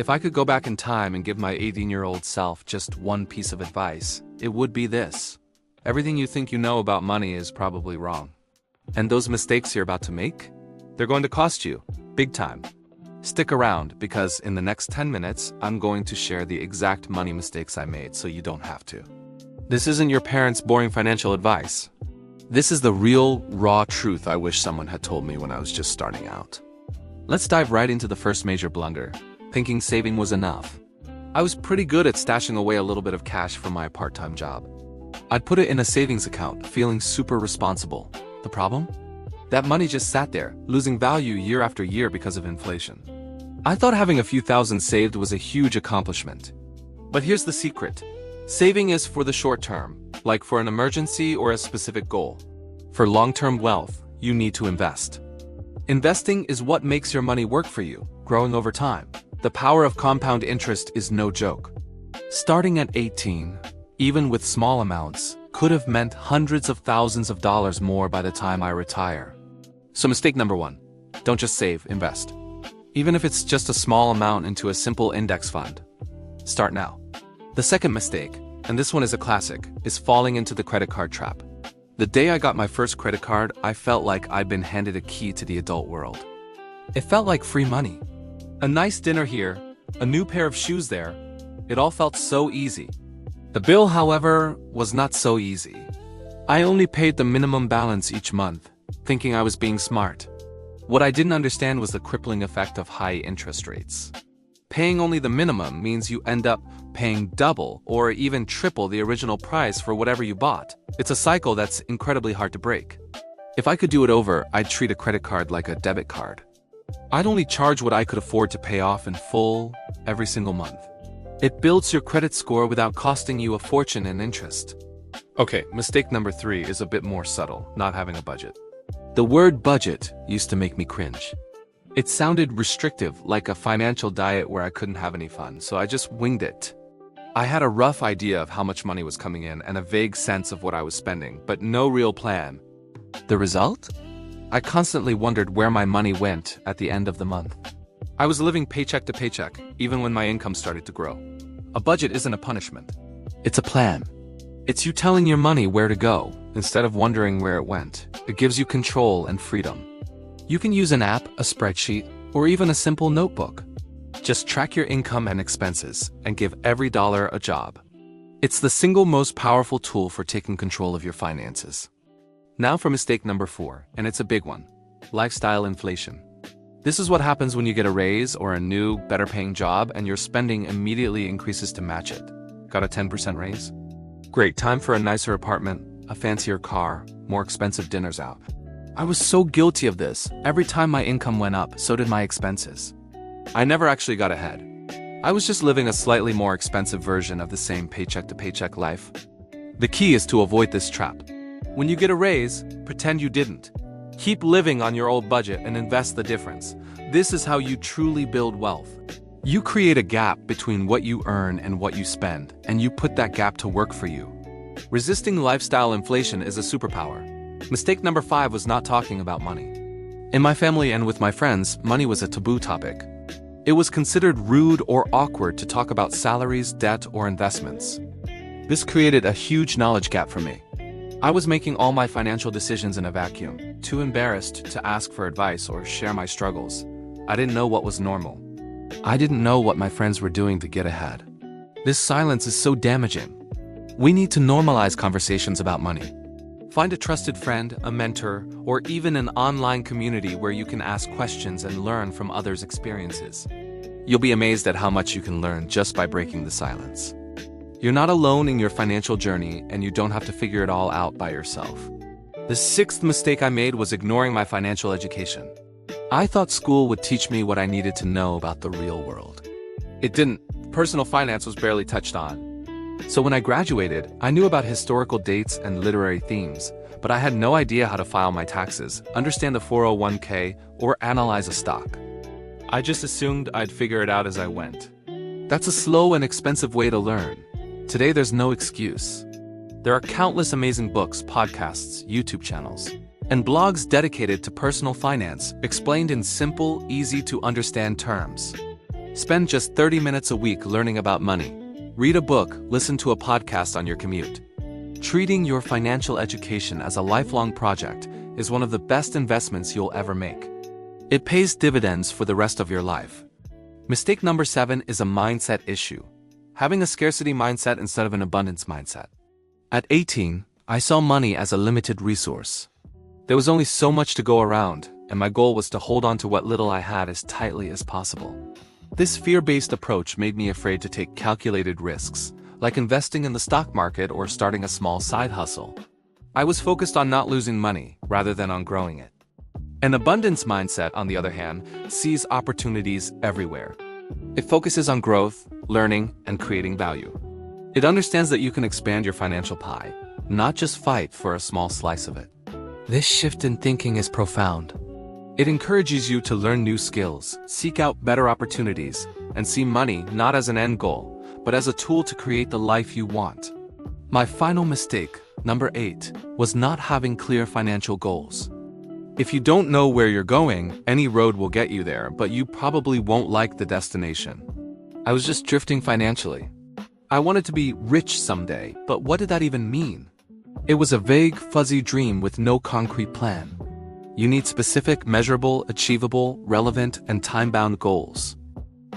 If I could go back in time and give my 18-year-old self just one piece of advice, it would be this. Everything you think you know about money is probably wrong. And those mistakes you're about to make? They're going to cost you, big time. Stick around, because in the next 10 minutes, I'm going to share the exact money mistakes I made so you don't have to. This isn't your parents' boring financial advice. This is the real, raw truth I wish someone had told me when I was just starting out. Let's dive right into the first major blunder, thinking saving was enough. I was pretty good at stashing away a little bit of cash from my part-time job. I'd put it in a savings account, feeling super responsible. The problem? That money just sat there, losing value year after year because of inflation. I thought having a few thousand saved was a huge accomplishment. But here's the secret. Saving is for the short term, like for an emergency or a specific goal. For long-term wealth, you need to invest. Investing is what makes your money work for you, growing over time. The power of compound interest is no joke. Starting at 18, even with small amounts, could have meant hundreds of thousands of dollars more by the time I retire. So mistake number 1, don't just save, invest. Even if it's just a small amount into a simple index fund. Start now. The second mistake, and this one is a classic, is falling into the credit card trap. The day I got my first credit card, I felt like I'd been handed a key to the adult world. It felt like free money. A nice dinner here, a new pair of shoes there. It all felt so easy. The bill, however, was not so easy. I only paid the minimum balance each month, thinking I was being smart. What I didn't understand was the crippling effect of high interest rates. Paying only the minimum means you end up paying double or even triple the original price for whatever you bought. It's a cycle that's incredibly hard to break. If I could do it over, I'd treat a credit card like a debit card. I'd only charge what I could afford to pay off in full every single month. It builds your credit score without costing you a fortune in interest. Okay, mistake number 3 is a bit more subtle, not having a budget. The word budget used to make me cringe. It sounded restrictive, like a financial diet where I couldn't have any fun, so I just winged it. I had a rough idea of how much money was coming in and a vague sense of what I was spending, but no real plan. The result? I constantly wondered where my money went at the end of the month. I was living paycheck to paycheck, even when my income started to grow. A budget isn't a punishment. It's a plan. It's you telling your money where to go, instead of wondering where it went. It gives you control and freedom. You can use an app, a spreadsheet, or even a simple notebook. Just track your income and expenses, and give every dollar a job. It's the single most powerful tool for taking control of your finances. Now for mistake number 4, and it's a big one. Lifestyle inflation. This is what happens when you get a raise or a new, better-paying job and your spending immediately increases to match it. Got a 10% raise? Great, time for a nicer apartment, a fancier car, more expensive dinners out. I was so guilty of this. Every time my income went up, so did my expenses. I never actually got ahead. I was just living a slightly more expensive version of the same paycheck-to-paycheck life. The key is to avoid this trap. When you get a raise, pretend you didn't. Keep living on your old budget and invest the difference. This is how you truly build wealth. You create a gap between what you earn and what you spend, and you put that gap to work for you. Resisting lifestyle inflation is a superpower. Mistake number 5 was not talking about money. In my family and with my friends, money was a taboo topic. It was considered rude or awkward to talk about salaries, debt, or investments. This created a huge knowledge gap for me. I was making all my financial decisions in a vacuum, too embarrassed to ask for advice or share my struggles. I didn't know what was normal. I didn't know what my friends were doing to get ahead. This silence is so damaging. We need to normalize conversations about money. Find a trusted friend, a mentor, or even an online community where you can ask questions and learn from others' experiences. You'll be amazed at how much you can learn just by breaking the silence. You're not alone in your financial journey, and you don't have to figure it all out by yourself. The 6th mistake I made was ignoring my financial education. I thought school would teach me what I needed to know about the real world. It didn't. Personal finance was barely touched on. So when I graduated, I knew about historical dates and literary themes, but I had no idea how to file my taxes, understand the 401k, or analyze a stock. I just assumed I'd figure it out as I went. That's a slow and expensive way to learn. Today there's no excuse. There are countless amazing books, podcasts, YouTube channels, and blogs dedicated to personal finance, explained in simple, easy-to-understand terms. Spend just 30 minutes a week learning about money. Read a book, listen to a podcast on your commute. Treating your financial education as a lifelong project is one of the best investments you'll ever make. It pays dividends for the rest of your life. Mistake number 7 is a mindset issue. Having a scarcity mindset instead of an abundance mindset. At 18, I saw money as a limited resource. There was only so much to go around, and my goal was to hold on to what little I had as tightly as possible. This fear-based approach made me afraid to take calculated risks, like investing in the stock market or starting a small side hustle. I was focused on not losing money, rather than on growing it. An abundance mindset, on the other hand, sees opportunities everywhere. It focuses on growth, learning, and creating value. It understands that you can expand your financial pie, not just fight for a small slice of it. This shift in thinking is profound. It encourages you to learn new skills, seek out better opportunities, and see money not as an end goal, but as a tool to create the life you want. My final mistake, number 8, was not having clear financial goals. If you don't know where you're going, any road will get you there, but you probably won't like the destination. I was just drifting financially. I wanted to be rich someday, but what did that even mean? It was a vague, fuzzy dream with no concrete plan. You need specific, measurable, achievable, relevant, and time-bound goals.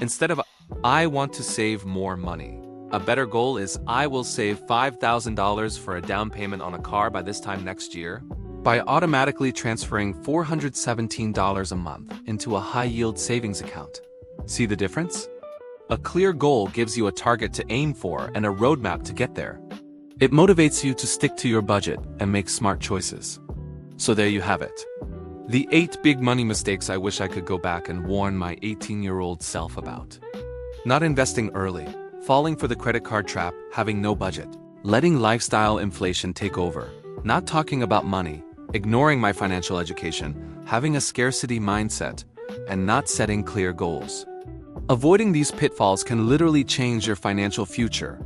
Instead of, I want to save more money, a better goal is, I will save $5,000 for a down payment on a car by this time next year, by automatically transferring $417 a month into a high-yield savings account. See the difference? A clear goal gives you a target to aim for and a roadmap to get there. It motivates you to stick to your budget and make smart choices. So there you have it. The 8 big money mistakes I wish I could go back and warn my 18-year-old self about. Not investing early, falling for the credit card trap, having no budget, letting lifestyle inflation take over, not talking about money, ignoring my financial education, having a scarcity mindset, and not setting clear goals. Avoiding these pitfalls can literally change your financial future.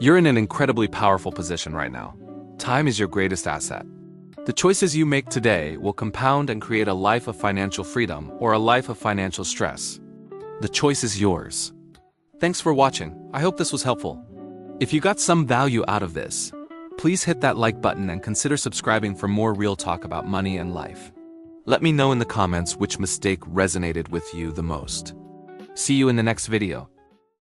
You're in an incredibly powerful position right now. Time is your greatest asset. The choices you make today will compound and create a life of financial freedom or a life of financial stress. The choice is yours. Thanks for watching. I hope this was helpful. If you got some value out of this, please hit that like button and consider subscribing for more real talk about money and life. Let me know in the comments which mistake resonated with you the most. See you in the next video.